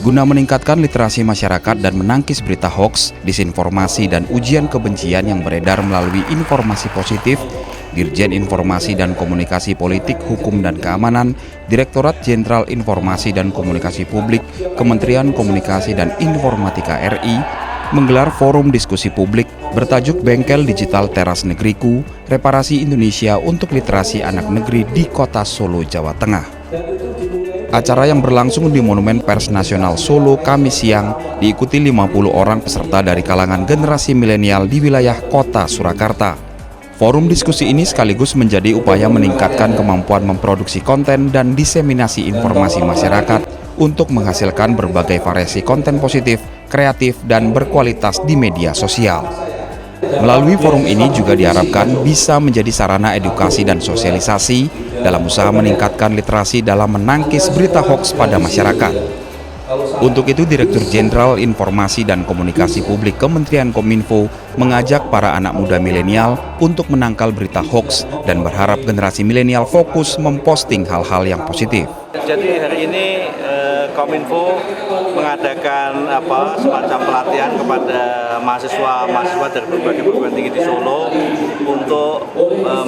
Guna meningkatkan literasi masyarakat dan menangkis berita hoaks, disinformasi, dan ujian kebencian yang beredar melalui informasi positif, Dirjen Informasi dan Komunikasi Politik, Hukum dan Keamanan, Direktorat Jenderal Informasi dan Komunikasi Publik, Kementerian Komunikasi dan Informatika RI, menggelar forum diskusi publik bertajuk Bengkel Digital Teras Negeriku, Reparasi Indonesia untuk Literasi Anak Negeri di Kota Solo, Jawa Tengah. Acara yang berlangsung di Monumen Pers Nasional Solo Kamis siang diikuti 50 orang peserta dari kalangan generasi milenial di wilayah Kota Surakarta. Forum diskusi ini sekaligus menjadi upaya meningkatkan kemampuan memproduksi konten dan diseminasi informasi masyarakat untuk menghasilkan berbagai variasi konten positif, kreatif, dan berkualitas di media sosial. Melalui forum ini juga diharapkan bisa menjadi sarana edukasi dan sosialisasi dalam usaha meningkatkan literasi dalam menangkis berita hoaks pada masyarakat. Untuk itu, Direktur Jenderal Informasi dan Komunikasi Publik Kementerian Kominfo mengajak para anak muda milenial untuk menangkal berita hoaks dan berharap generasi milenial fokus memposting hal-hal yang positif. Jadi hari ini Kominfo mengadakan semacam pelatihan kepada mahasiswa dari berbagai perguruan tinggi di Solo untuk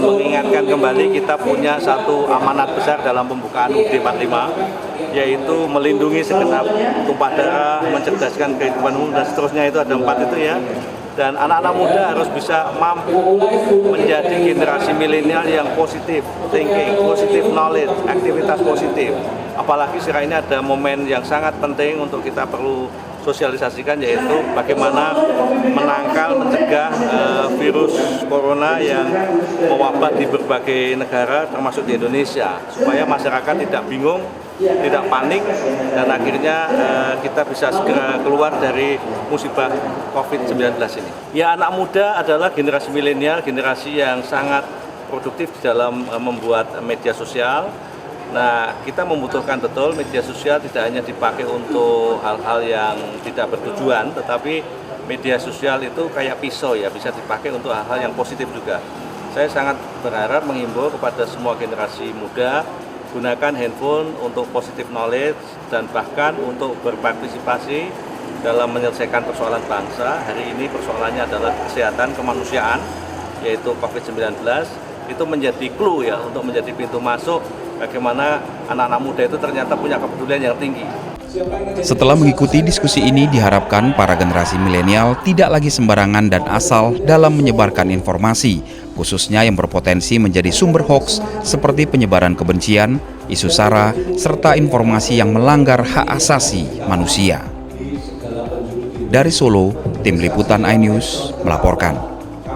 mengingatkan kembali kita punya satu amanat besar dalam pembukaan UUD 45, yaitu melindungi segenap tumpah darah, mencerdaskan kehidupan umum, dan seterusnya. Itu ada 4 itu ya. Dan anak-anak muda harus bisa mampu menjadi generasi milenial yang positif thinking, positif knowledge, aktivitas positif. Apalagi sekarang ini ada momen yang sangat penting untuk kita perlu sosialisasikan, yaitu bagaimana menangkal, mencegah virus corona yang mewabah di berbagai negara termasuk di Indonesia, supaya masyarakat tidak bingung, tidak panik, dan akhirnya kita bisa segera keluar dari musibah COVID-19 ini. Ya, anak muda adalah generasi milenial, generasi yang sangat produktif di dalam membuat media sosial. Nah, kita membutuhkan betul media sosial tidak hanya dipakai untuk hal-hal yang tidak bertujuan, tetapi media sosial itu kayak pisau ya, bisa dipakai untuk hal-hal yang positif juga. Saya sangat berharap menghimbau kepada semua generasi muda, gunakan handphone untuk positive knowledge dan bahkan untuk berpartisipasi dalam menyelesaikan persoalan bangsa. Hari ini persoalannya adalah kesehatan kemanusiaan, yaitu COVID-19. Itu menjadi clue ya, untuk menjadi pintu masuk bagaimana anak-anak muda itu ternyata punya kepedulian yang tinggi. Setelah mengikuti diskusi ini, diharapkan para generasi milenial tidak lagi sembarangan dan asal dalam menyebarkan informasi, khususnya yang berpotensi menjadi sumber hoaks seperti penyebaran kebencian, isu sara, serta informasi yang melanggar hak asasi manusia. Dari Solo, Tim Liputan iNews melaporkan.